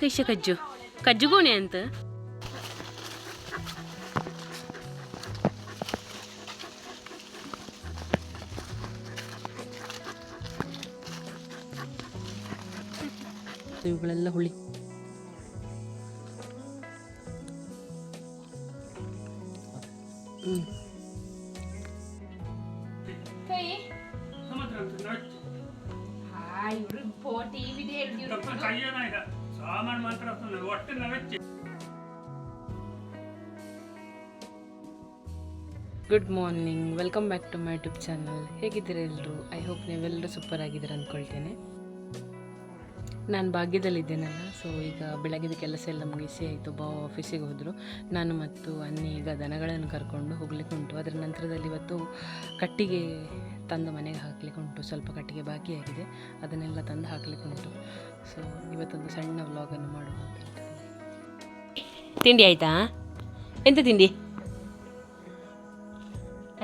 ಕೈಶ ಕಜ್ಜು ಕಜ್ಜು ಗೋಣೆ ಅಂತ ಇವುಗಳೆಲ್ಲ ಹುಳಿ. Good morning, welcome back to my YouTube channel. ಹೇಗಿದ್ದೀರಾ ಎಲ್ಲರೂ? ಐ ಹೋಪ್ ನೀವೆಲ್ಲರೂ ಸೂಪರ್ ಆಗಿದ್ದೀರಾ ಅಂದ್ಕೊಳ್ತೇನೆ. ನಾನು ಭಾಗ್ಯದಲ್ಲಿದ್ದೇನಲ್ಲ, ಸೊ ಈಗ ಬೆಳಗಿನ ಕೆಲಸ ಎಲ್ಲ ಮುಗಿಸಿ ಆಯಿತು. ಬಾವ ಆಫೀಸಿಗೆ ಹೋದರು. ನಾನು ಮತ್ತು ಅನ್ನಿ ಈಗ ದನಗಳನ್ನು ಕರ್ಕೊಂಡು ಹೋಗ್ಲಿಕ್ಕೆ ಉಂಟು. ಅದರ ನಂತರದಲ್ಲಿ ಇವತ್ತು ಕಟ್ಟಿಗೆ ತಂದು ಮನೆಗೆ ಹಾಕ್ಲಿಕ್ಕೆ ಉಂಟು. ಸ್ವಲ್ಪ ಕಟ್ಟಿಗೆ ಬಾಕಿಯಾಗಿದೆ, ಅದನ್ನೆಲ್ಲ ತಂದು ಹಾಕ್ಲಿಕ್ಕೆ ಉಂಟು. ಸೊ ಇವತ್ತೊಂದು ಸಣ್ಣ ವ್ಲಾಗನ್ನು ಮಾಡುವ ಅಂತ ಹೇಳ್ತೀನಿ. ತಿಂಡಿ ಆಯಿತಾ? ಎಂತ ತಿಂಡಿ?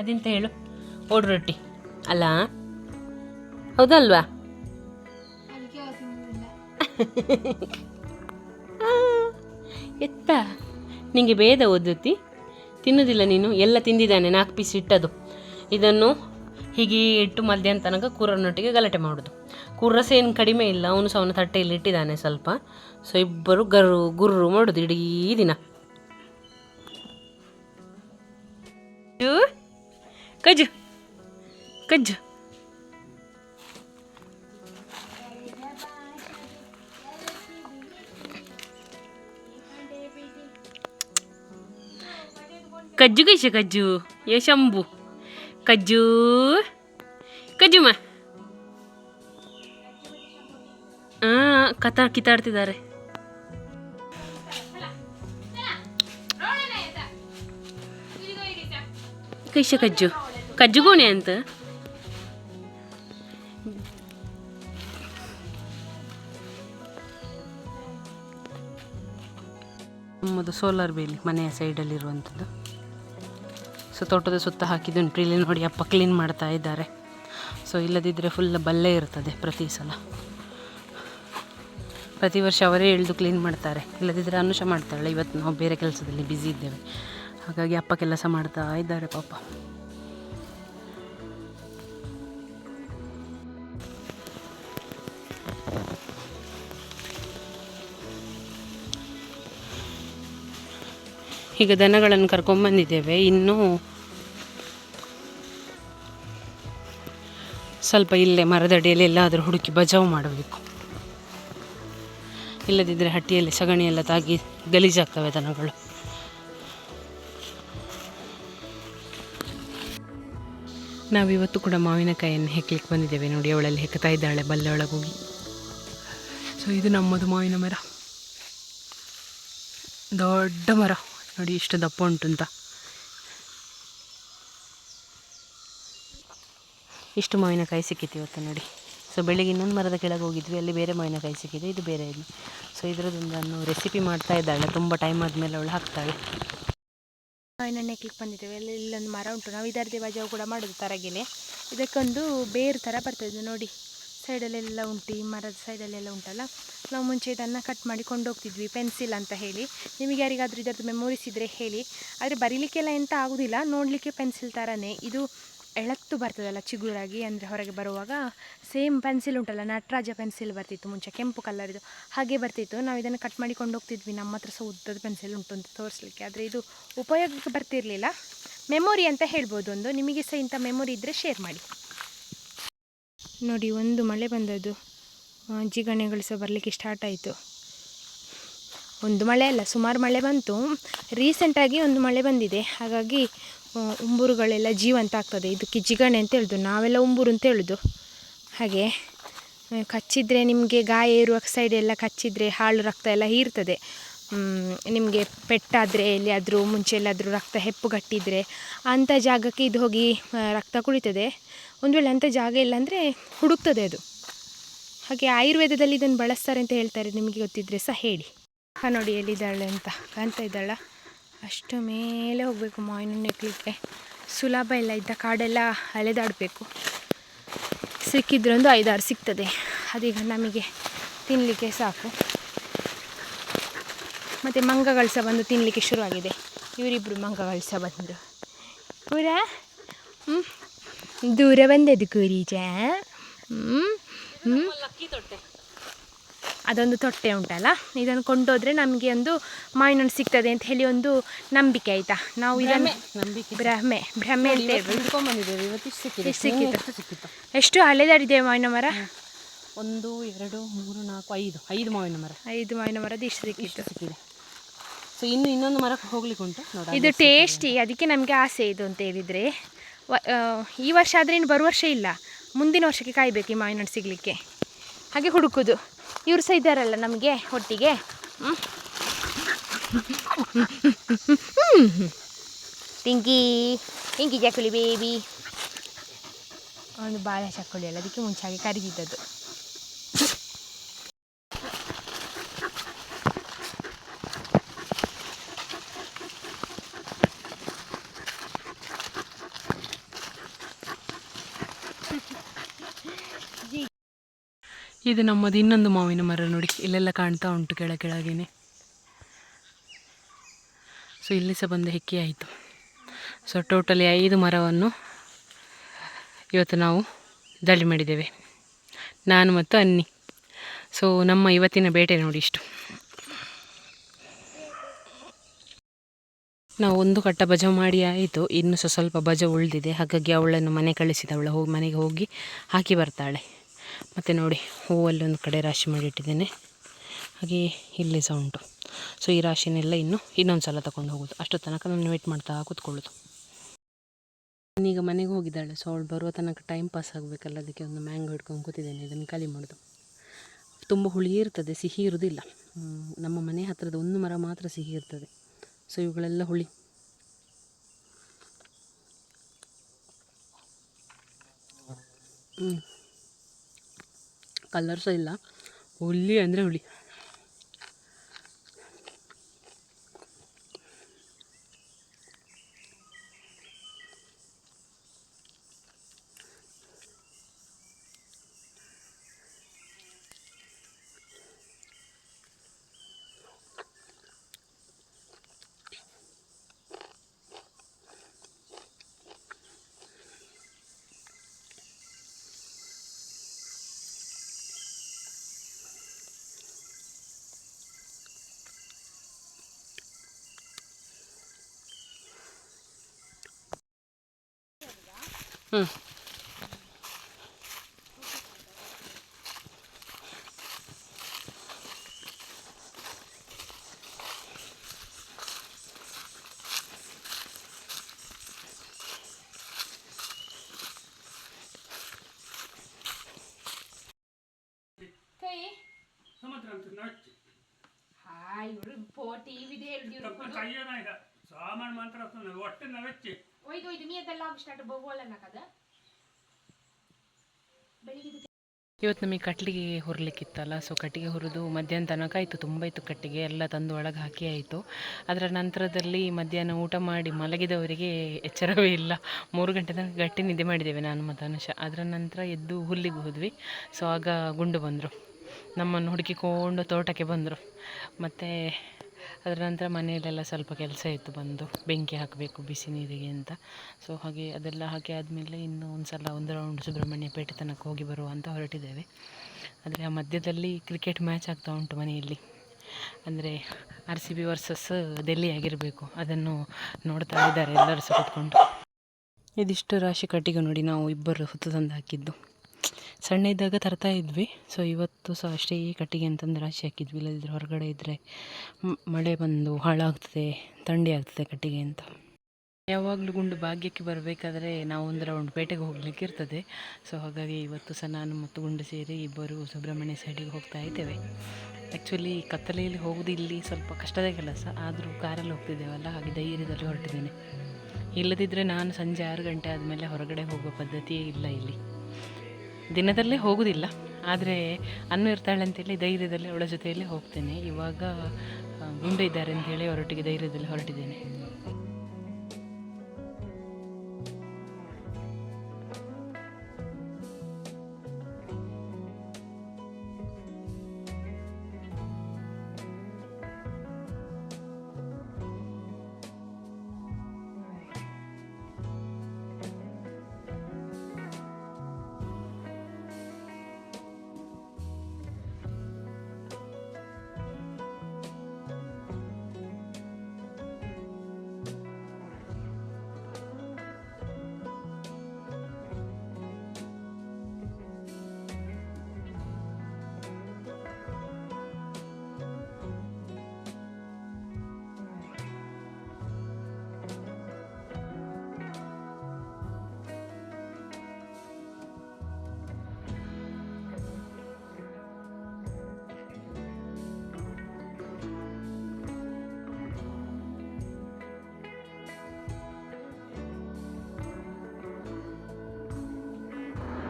ಅದೆಂತ ಹೇಳು? ಓಡು ರೊಟ್ಟಿ ಅಲ್ಲ, ಹೌದಲ್ವಾ? ಎತ್ತ ನಿಂಗೆ ಭೇದ ಓದುತ್ತಿ ತಿನ್ನುವುದಿಲ್ಲ ನೀನು. ಎಲ್ಲ ತಿಂದಿದ್ದಾನೆ, 4 ಪೀಸ್ ಇಟ್ಟದು. ಇದನ್ನು ಹೀಗೆ ಇಟ್ಟು ಮಧ್ಯಾಹ್ನ ತನಕ ಕೂರನೊಟ್ಟಿಗೆ ಗಲಾಟೆ ಮಾಡೋದು. ಕೂರಸ ಏನು ಕಡಿಮೆ ಇಲ್ಲ, ಅವನು ಸಹ ಅವನ ತಟ್ಟೆಯಲ್ಲಿ ಇಟ್ಟಿದ್ದಾನೆ ಸ್ವಲ್ಪ. ಸೊ ಇಬ್ಬರು ಗುರ್ರು ಮಾಡೋದು ಇಡೀ ದಿನ. ಕಜ್ಜು ಕಜ್ಜು ಕಜ್ಜು ಕೈಶ ಕಜ್ಜು ಏ ಶಂಭು ಕಜ್ಜು ಕಜ್ಜುಮ್ಮ ಕಿತ್ತಾಡ್ತಿದ್ದಾರೆ. ಕೈಶ ಕಜ್ಜು ಕಜ್ಜು ಗೋಣೆ ಅಂತ ನಮ್ಮದು ಸೋಲಾರ್ ಬೇಲಿ ಮನೆಯ ಸೈಡಲ್ಲಿರುವಂಥದ್ದು. ಸೊ ತೋಟದ ಸುತ್ತ ಹಾಕಿದ್ದುಂಟು. ಇಲ್ಲಿ ನೋಡಿ ಅಪ್ಪ ಕ್ಲೀನ್ ಮಾಡ್ತಾ ಇದ್ದಾರೆ. ಸೊ ಇಲ್ಲದಿದ್ದರೆ ಫುಲ್ ಬಲ್ಲೆ ಇರ್ತದೆ ಪ್ರತಿ ಸಲ. ಪ್ರತಿ ವರ್ಷ ಅವರೇ ಎಳೆದು ಕ್ಲೀನ್ ಮಾಡ್ತಾರೆ, ಇಲ್ಲದಿದ್ದರೆ ಅನುಷ ಮಾಡ್ತಾಳೆ. ಇವತ್ತು ನಾವು ಬೇರೆ ಕೆಲಸದಲ್ಲಿ ಬ್ಯುಸಿ ಇದ್ದೇವೆ, ಹಾಗಾಗಿ ಅಪ್ಪ ಕೆಲಸ ಮಾಡ್ತಾ ಇದ್ದಾರೆ ಪಾಪ. ಈಗ ದನಗಳನ್ನು ಕರ್ಕೊಂಡ್ಬಂದಿದ್ದೇವೆ. ಇನ್ನೂ ಸ್ವಲ್ಪ ಇಲ್ಲೇ ಮರದಡಿಯಲ್ಲಿ ಎಲ್ಲಾದರೂ ಹುಡುಕಿ ಬಚಾವು ಮಾಡಬೇಕು, ಇಲ್ಲದಿದ್ದರೆ ಹಟ್ಟಿಯಲ್ಲಿ ಸಗಣಿ ಎಲ್ಲ ತಾಗಿ ಗಲೀಜಾಗ್ತವೆ ದನಗಳು. ನಾವಿವತ್ತು ಕೂಡ ಮಾವಿನಕಾಯಿಯನ್ನು ಹೆಕ್ಲಿಕ್ಕೆ ಬಂದಿದ್ದೇವೆ. ನೋಡಿ ಅವಳಲ್ಲಿ ಹೆಕ್ತಾ ಇದ್ದಾಳೆ ಬಲ್ಲೆ ಒಳಗೆ ಹೋಗಿ. ಸೊ ಇದು ನಮ್ಮದು ಮಾವಿನ ಮರ, ದೊಡ್ಡ ಮರ ನೋಡಿ, ಇಷ್ಟು ದಪ್ಪ ಉಂಟು ಅಂತ. ಇಷ್ಟು ಮಾವಿನಕಾಯಿ ಸಿಕ್ಕಿತ್ತು ಇವತ್ತು ನೋಡಿ. ಸೊ ಬೆಳಿಗ್ಗೆ ಇನ್ನೊಂದು ಮರದ ಕೆಳಗೆ ಹೋಗಿದ್ವಿ, ಅಲ್ಲಿ ಬೇರೆ ಮಾವಿನಕಾಯಿ ಸಿಕ್ಕಿದೆ, ಇದು ಬೇರೆ ಇದು. ಸೊ ಇದರದೊಂದನ್ನು ರೆಸಿಪಿ ಮಾಡ್ತಾ ಇದ್ದಾಳೆ, ತುಂಬ ಟೈಮ್ ಆದಮೇಲೆ ಅವಳು ಹಾಕ್ತಾಳೆ. ಮಾವಿನ ನೆಕ್ಲಿಕ್ಕೆ ಬಂದಿದ್ದೇವೆ. ಅಲ್ಲಿ ಇಲ್ಲೊಂದು ಮರ ಉಂಟು, ನಾವು ಇದರದೇ ಬಜಾವು ಕೂಡ ಮಾಡೋದು ತರಗೆಲೆ. ಇದಕ್ಕೊಂದು ಬೇರು ಥರ ಬರ್ತದೆ ನೋಡಿ, ಸೈಡಲ್ಲೆಲ್ಲ ಉಂಟು, ಈ ಮರದ ಸೈಡಲ್ಲೆಲ್ಲ ಉಂಟಲ್ಲ. ನಾವು ಮುಂಚೆ ಇದನ್ನು ಕಟ್ ಮಾಡಿ ಕೊಂಡೋಗ್ತಿದ್ವಿ ಪೆನ್ಸಿಲ್ ಅಂತ ಹೇಳಿ. ನಿಮಗೆ ಯಾರಿಗಾದರೂ ಇದರದ್ದು ಮೆಮೊರೀಸ್ ಇದ್ದರೆ ಹೇಳಿ. ಆದರೆ ಬರೀಲಿಕ್ಕೆಲ್ಲ ಎಂತ ಆಗೋದಿಲ್ಲ, ನೋಡಲಿಕ್ಕೆ ಪೆನ್ಸಿಲ್ ಥರನೇ. ಇದು ಎಳತ್ತು ಬರ್ತದಲ್ಲ ಚಿಗುರಾಗಿ, ಅಂದರೆ ಹೊರಗೆ ಬರುವಾಗ ಸೇಮ್ ಪೆನ್ಸಿಲ್ ಉಂಟಲ್ಲ, ನಟರಾಜ ಪೆನ್ಸಿಲ್ ಬರ್ತಿತ್ತು ಮುಂಚೆ, ಕೆಂಪು ಕಲರಿದು ಹಾಗೆ ಬರ್ತಿತ್ತು. ನಾವು ಇದನ್ನು ಕಟ್ ಮಾಡಿ ಕೊಂಡೋಗ್ತಿದ್ವಿ. ನಮ್ಮ ಹತ್ರ ಸಹ ಉದ್ದದ ಪೆನ್ಸಿಲ್ ಉಂಟು ಅಂತ ತೋರಿಸ್ಲಿಕ್ಕೆ, ಆದರೆ ಇದು ಉಪಯೋಗಕ್ಕೆ ಬರ್ತಿರಲಿಲ್ಲ. ಮೆಮೊರಿ ಅಂತ ಹೇಳ್ಬೋದು ಒಂದು. ನಿಮಗೆ ಸಹ ಇಂಥ ಮೆಮೊರಿ ಇದ್ದರೆ ಶೇರ್ ಮಾಡಿ. ನೋಡಿ ಒಂದು ಮಳೆ ಬಂದದ್ದು, ಜಿಗಣೆಗಳು ಸಹ ಬರಲಿಕ್ಕೆ ಸ್ಟಾರ್ಟ್ ಆಯಿತು. ಒಂದು ಮಳೆ ಅಲ್ಲ, ಸುಮಾರು ಮಳೆ ಬಂತು. ರೀಸೆಂಟಾಗಿ ಒಂದು ಮಳೆ ಬಂದಿದೆ, ಹಾಗಾಗಿ ಉಂಬುರುಗಳೆಲ್ಲ ಜೀವಂತ ಆಗ್ತದೆ. ಇದಕ್ಕೆ ಜಿಗಣೆ ಅಂತ ಹೇಳೋದು, ನಾವೆಲ್ಲ ಉಂಬುರು ಅಂತ ಹೇಳೋದು. ಹಾಗೆ ಕಚ್ಚಿದರೆ ನಿಮಗೆ ಗಾಯ ಇರುವ ಸೈಡೆಲ್ಲ ಕಚ್ಚಿದರೆ ಹಾಳು ರಕ್ತ ಎಲ್ಲ ಹೀರ್ತದೆ. ನಿಮಗೆ ಪೆಟ್ಟಾದರೆ ಎಲ್ಲಿಯಾದರೂ ಮುಂಚೆ ಎಲ್ಲಾದರೂ ರಕ್ತ ಹೆಪ್ಪುಗಟ್ಟಿದರೆ ಅಂಥ ಜಾಗಕ್ಕೆ ಇದು ಹೋಗಿ ರಕ್ತ ಕುಳಿತದೆ. ಒಂದು ವೇಳೆ ಅಂಥ ಜಾಗ ಇಲ್ಲ ಅಂದರೆ ಹುಡುಕ್ತದೆ ಅದು. ಹಾಗೆ ಆಯುರ್ವೇದದಲ್ಲಿ ಇದನ್ನು ಬಳಸ್ತಾರೆ ಅಂತ ಹೇಳ್ತಾರೆ, ನಿಮಗೆ ಗೊತ್ತಿದ್ದರೆ ಸಹ ಹೇಳಿ. ನೋಡಿ ಎಲ್ಲಿದ್ದಾಳೆ ಅಂತ ಕಾಣ್ತಾ ಇದ್ದಾಳ, ಅಷ್ಟು ಮೇಲೆ ಹೋಗಬೇಕು ಮಾವಿನ ನೆಕ್ಲಿಕ್ಕೆ. ಸುಲಭ ಇಲ್ಲ, ಇದ್ದ ಕಾಡೆಲ್ಲ ಅಲೆದಾಡಬೇಕು. ಸಿಕ್ಕಿದ್ರೆ ಒಂದು 5-6 ಸಿಗ್ತದೆ, ಅದೀಗ ನಮಗೆ ತಿನ್ನಲಿಕ್ಕೆ ಸಾಕು. ಮತ್ತು ಮಂಗಗಳು ಸಹ ಬಂದು ತಿನ್ನಲಿಕ್ಕೆ ಶುರುವಾಗಿದೆ. ಇವರಿಬ್ಬರು ಮಂಗಗಳು ಸಹ ಬಂದು ಪೂರ ದೂರ ಬಂದದ್ದು ಕೂರೀಜ. ಅದೊಂದು ತೊಟ್ಟೆ ಉಂಟಲ್ಲ, ಇದನ್ನು ಕೊಂಡೋದ್ರೆ ನಮಗೆ ಒಂದು ಮಾವಿನ ಹಣ್ಣು ಸಿಗ್ತದೆ ಅಂತ ಹೇಳಿ ಒಂದು ನಂಬಿಕೆ ಆಯಿತಾ. ನಾವು ಇದನ್ನು ಭ್ರಮೆ ಅಂತ ಸಿಕ್ಕಿತ್ತು. ಎಷ್ಟು ಹಳೆದಾಡಿದ್ದೇವೆ ಮಾವಿನ ಮರ? 1 2 3 4 5 ಮಾವಿನ ಮರ. 5 ಮಾವಿನ ಮರದ ಇಷ್ಟು ಸಿಕ್ಕಿದೆ. ಸೊ ಇನ್ನೊಂದು ಮರಕ್ಕೆ ಹೋಗ್ಲಿಕ್ಕೆ ಉಂಟು ನೋಡಿ. ಇದು ಟೇಸ್ಟಿ, ಅದಕ್ಕೆ ನಮಗೆ ಆಸೆ ಇದು ಅಂತ ಹೇಳಿದರೆ. ಈ ವರ್ಷ ಆದರೆ ಇನ್ನು ಬರುವ ವರ್ಷ ಇಲ್ಲ, ಮುಂದಿನ ವರ್ಷಕ್ಕೆ ಕಾಯಬೇಕು ಈ ಮಾವಿನ ಹಣ್ಣು ಸಿಗಲಿಕ್ಕೆ. ಹಾಗೆ ಹುಡುಕೋದು. ಇವರು ಸಹ ಇದ್ದಾರಲ್ಲ ನಮಗೆ ಒಟ್ಟಿಗೆ. ಪಿಂಕಿ ಚಕ್ಕುಲಿ ಬೇಬಿ. ಒಂದು ಬಾಳೆ ಚಕ್ಕುಲಿ ಅಲ್ಲ, ಅದಕ್ಕೆ ಮುಂಚಾಗಿ ಕರಿದಿದ್ದದ್ದು. ಇದು ನಮ್ಮದು ಇನ್ನೊಂದು ಮಾವಿನ ಮರ ನೋಡಿ, ಇಲ್ಲೆಲ್ಲ ಕಾಣ್ತಾ ಉಂಟು ಕೆಳಗೇನೆ. ಸೊ ಇಲ್ಲಿ ಸಹ ಬಂದು ಹೆಕ್ಕಿ ಆಯಿತು. ಸೊ ಟೋಟಲಿ 5 ಮರವನ್ನು ಇವತ್ತು ನಾವು ದಾಳಿ ಮಾಡಿದ್ದೇವೆ, ನಾನು ಮತ್ತು ಅನ್ನಿ. ಸೊ ನಮ್ಮ ಇವತ್ತಿನ ಬೇಟೆ ನೋಡಿ ಇಷ್ಟು. ನಾವು ಒಂದು ಕಟ್ಟ ಬಜ ಮಾಡಿ ಆಯಿತು, ಇನ್ನು ಸ್ವಲ್ಪ ಬಜ ಉಳಿದಿದೆ. ಹಾಗಾಗಿ ಅವಳನ್ನು ಮನೆ ಕಳಿಸಿದ, ಮನೆಗೆ ಹೋಗಿ ಹಾಕಿ ಬರ್ತಾಳೆ. ಮತ್ತು ನೋಡಿ ಹೂವಲ್ಲಿ ಒಂದು ಕಡೆ ರಾಶಿ ಮಾಡಿಟ್ಟಿದ್ದೇನೆ, ಹಾಗೆ ಇಲ್ಲಿ ಸಹ ಉಂಟು. ಸೊ ಈ ರಾಶಿನೆಲ್ಲ ಇನ್ನೊಂದು ಸಲ ತಗೊಂಡು ಹೋಗೋದು. ಅಷ್ಟು ತನಕ ನಾನು ವೇಟ್ ಮಾಡ್ತಾ ಕೂತ್ಕೊಳ್ಳೋದು. ಈಗ ಮನೆಗೆ ಹೋಗಿದ್ದಾಳೆ. ಸೊ ಅವಳು ಬರುವ ತನಕ ಟೈಮ್ ಪಾಸ್ ಆಗಬೇಕಲ್ಲ, ಅದಕ್ಕೆ ಒಂದು ಮ್ಯಾಂಗೋ ಹಿಡ್ಕೊಂಡು ಕೂತಿದ್ದೇನೆ. ಇದನ್ನು ಖಾಲಿ ಮಾಡೋದು. ತುಂಬ ಹುಳಿ ಇರ್ತದೆ, ಸಿಹಿ ಇರೋದಿಲ್ಲ. ನಮ್ಮ ಮನೆ ಹತ್ತಿರದ ಒಂದು ಮರ ಮಾತ್ರ ಸಿಹಿ ಇರ್ತದೆ. ಸೊ ಇವುಗಳೆಲ್ಲ ಹುಳಿ. ಕಲರ್ ಸಹ ಇಲ್ಲ, ಹುಳಿ ಅಂದರೆ ಹುಳಿ. ಸಾಮಾನು ಮಾತ್ರ ಒಟ್ಟು ನವೆಚ್ಚಿ ಒಯ್ದು ಮೀದೆಲ್ಲ ಸ್ಟಾರ್ಟ್ ಬೋಗೋಲನ್ನ ಕದ ಇವತ್ತು ನಮಗೆ ಕಟ್ಟಿಗೆ ಹೊರಲಿಕ್ಕಿತ್ತಲ್ಲ. ಸೊ ಕಟ್ಟಿಗೆ ಹುರಿದು ಮಧ್ಯಾಹ್ನ ತನಕ ಆಯಿತು, ತುಂಬ ಇತ್ತು ಕಟ್ಟಿಗೆ ಎಲ್ಲ ತಂದು ಒಳಗೆ ಹಾಕಿ ಆಯಿತು. ಅದರ ನಂತರದಲ್ಲಿ ಮಧ್ಯಾಹ್ನ ಊಟ ಮಾಡಿ ಮಲಗಿದವರಿಗೆ ಎಚ್ಚರವೇ ಇಲ್ಲ. 3 ಗಂಟೆ ತನಕ ಗಟ್ಟಿ ನಿದ್ದೆ ಮಾಡಿದ್ದೇವೆ ನಾನು ಮತ್ತು ಅನುಷ. ಅದರ ನಂತರ ಎದ್ದು ಹುಲ್ಲಿಗೆ ಹೋದ್ವಿ. ಸೊ ಆಗ ಗುಂಡು ಬಂದರು, ನಮ್ಮನ್ನು ಹುಡುಕಿಕೊಂಡು ತೋಟಕ್ಕೆ ಬಂದರು. ಮತ್ತು ಅದರ ನಂತರ ಮನೆಯಲ್ಲೆಲ್ಲ ಸ್ವಲ್ಪ ಕೆಲಸ ಇತ್ತು, ಬಂದು ಬೆಂಕಿ ಹಾಕಬೇಕು ಬಿಸಿ ನೀರಿಗೆ ಅಂತ. ಸೊ ಹಾಗೆ ಅದೆಲ್ಲ ಹಾಕಿ ಆದಮೇಲೆ ಇನ್ನೂ ಒಂದು ರೌಂಡ್ ಸುಬ್ರಹ್ಮಣ್ಯ ಪೇಟೆ ತನಕ ಹೋಗಿ ಬರುವ ಅಂತ ಹೊರಟಿದ್ದೇವೆ. ಆದರೆ ಆ ಮಧ್ಯದಲ್ಲಿ ಕ್ರಿಕೆಟ್ ಮ್ಯಾಚ್ ಆಗ್ತಾ ಉಂಟು ಮನೆಯಲ್ಲಿ. ಅಂದರೆ RCB ವರ್ಸಸ್ ಡೆಲ್ಲಿ ಆಗಿರಬೇಕು, ಅದನ್ನು ನೋಡ್ತಾ ಇದ್ದಾರೆ ಎಲ್ಲರೂ ಸಹ ಕೂತ್ಕೊಂಡು. ಇದಿಷ್ಟು ರಾಶಿ ಕಟ್ಟಿಗೆ ನೋಡಿ, ನಾವು ಇಬ್ಬರು ಹೊತ್ತು ತಂದು ಹಾಕಿದ್ದು. ಸಣ್ಣ ಇದ್ದಾಗ ತರ್ತಾ ಇದ್ವಿ. ಸೊ ಇವತ್ತು ಸಹ ಅಷ್ಟೇ ಕಟ್ಟಿಗೆ ಅಂತಂದು ರಾಶಿ ಹಾಕಿದ್ವಿ. ಇಲ್ಲದಿದ್ದರೆ ಹೊರಗಡೆ ಇದ್ದರೆ ಮಳೆ ಬಂದು ಹಾಳಾಗ್ತದೆ, ಥಂಡಿ ಆಗ್ತದೆ ಕಟ್ಟಿಗೆ ಅಂತ. ಯಾವಾಗಲೂ ಗುಂಡು ಭಾಗ್ಯಕ್ಕೆ ಬರಬೇಕಾದ್ರೆ ನಾವು ಒಂದು ರೌಂಡ್ ಪೇಟೆಗೆ ಹೋಗ್ಲಿಕ್ಕೆ ಇರ್ತದೆ. ಸೊ ಹಾಗಾಗಿ ಇವತ್ತು ಸಹ ನಾನು ಮತ್ತು ಗುಂಡು ಸೇರಿ ಇಬ್ಬರು ಸುಬ್ರಹ್ಮಣ್ಯ ಸೈಡಿಗೆ ಹೋಗ್ತಾ ಇದ್ದೇವೆ. ಆ್ಯಕ್ಚುಲಿ ಕತ್ತಲೆಯಲ್ಲಿ ಹೋಗೋದು ಇಲ್ಲಿ ಸ್ವಲ್ಪ ಕಷ್ಟದ ಕೆಲಸ, ಆದರೂ ಕಾರಲ್ಲಿ ಹೋಗ್ತಿದ್ದೇವಲ್ಲ, ಹಾಗೆ ಧೈರ್ಯದಲ್ಲಿ ಹೊರಟಿದ್ದೇನೆ. ಇಲ್ಲದಿದ್ದರೆ ನಾನು ಸಂಜೆ 6 ಗಂಟೆ ಆದಮೇಲೆ ಹೊರಗಡೆ ಹೋಗೋ ಪದ್ಧತಿಯೇ ಇಲ್ಲ ಇಲ್ಲಿ. ದಿನದಲ್ಲೇ ಹೋಗೋದಿಲ್ಲ, ಆದರೆ ಅನ್ನು ಇರ್ತಾಳೆ ಅಂತೇಳಿ ಧೈರ್ಯದಲ್ಲಿ ಅವಳ ಜೊತೆಯಲ್ಲಿ ಹೋಗ್ತೇನೆ. ಇವಾಗ ಗುಂಡು ಇದ್ದಾರೆ ಅಂತೇಳಿ ಅವರೊಟ್ಟಿಗೆ ಧೈರ್ಯದಲ್ಲಿ ಹೊರಟಿದ್ದೇನೆ.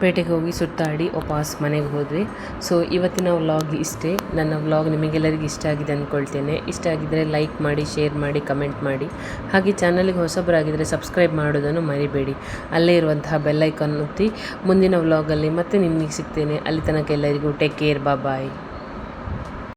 ಪೇಟೆಗೆ ಹೋಗಿ ಸುತ್ತಾಡಿ ವಾಪಸ್ ಮನೆಗೆ ಹೋದ್ವಿ. ಸೊ ಇವತ್ತಿನ ವ್ಲಾಗ್ ಇಷ್ಟೇ. ನನ್ನ ವ್ಲಾಗ್ ನಿಮಗೆಲ್ಲರಿಗೂ ಇಷ್ಟ ಆಗಿದೆ ಅಂದ್ಕೊಳ್ತೇನೆ. ಇಷ್ಟ ಆಗಿದ್ದರೆ ಲೈಕ್ ಮಾಡಿ, ಶೇರ್ ಮಾಡಿ, ಕಮೆಂಟ್ ಮಾಡಿ. ಹಾಗೆ ಚಾನಲಿಗೆ ಹೊಸಬರಾಗಿದ್ದರೆ ಸಬ್ಸ್ಕ್ರೈಬ್ ಮಾಡೋದನ್ನು ಮರಿಬೇಡಿ. ಅಲ್ಲೇ ಇರುವಂತಹ ಬೆಲ್ ಐಕಾನ್ ಒತ್ತಿ ಮುಂದಿನ ವ್ಲಾಗಲ್ಲಿ ಮತ್ತೆ ನಿಮಗೆ ಸಿಗ್ತೇನೆ. ಅಲ್ಲಿ ತನಕ ಎಲ್ಲರಿಗೂ ಟೇಕ್ ಕೇರ್, ಬಾಯ್.